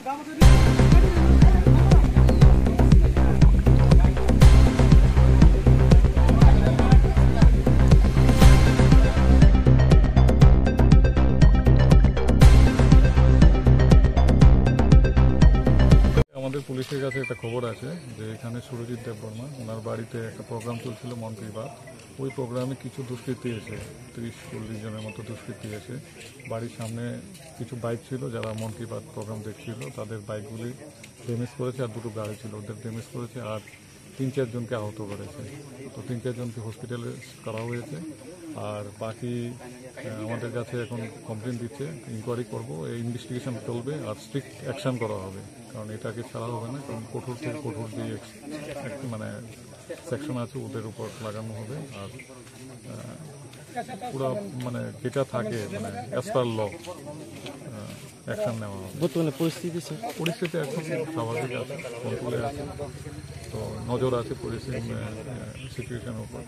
আমাদের পুলিশের কাছে একটা খবর আছে যে এখানে সুরজিৎ দেববর্মা ওনার বাড়িতে একটা প্রোগ্রাম চলছিল মন কি বাত। ওই প্রোগ্রামে কিছু দুষ্কৃতী এসে 30-40 জনের মতো দুষ্কৃতী এসে বাড়ির সামনে কিছু বাইক ছিল যারা মন কি বাত প্রোগ্রাম দেখছিল, তাদের বাইকগুলি ড্যামেজ করেছে আর দুটো গাড়ি ছিল ওদের ড্যামেজ করেছে আর 3-4 জনকে আহত করেছে। তো 3-4 জনকে হসপিটালে করা হয়েছে আর বাকি আমাদের কাছে এখন কমপ্লেন দিচ্ছে, ইনকোয়ারি করবো, এই ইনভেস্টিগেশন চলবে আর স্ট্রিক্ট অ্যাকশন করা হবে, কারণ এটাকে ছাড়া হবে না। কারণ কঠোর থেকে কঠোর যে মানে সেকশন আছে ওদের উপর লাগানো হবে আর পুরো মানে যেটা থাকে মানে অ্যাজ পার ল অ্যাকশন নেওয়া হবে। বর্তমানে পরিস্থিতি এখন স্বাভাবিক আছে, কন্ট্রোলে আছে, তো নজর আছে পরিস্থিতি সিচুয়েশনের উপর।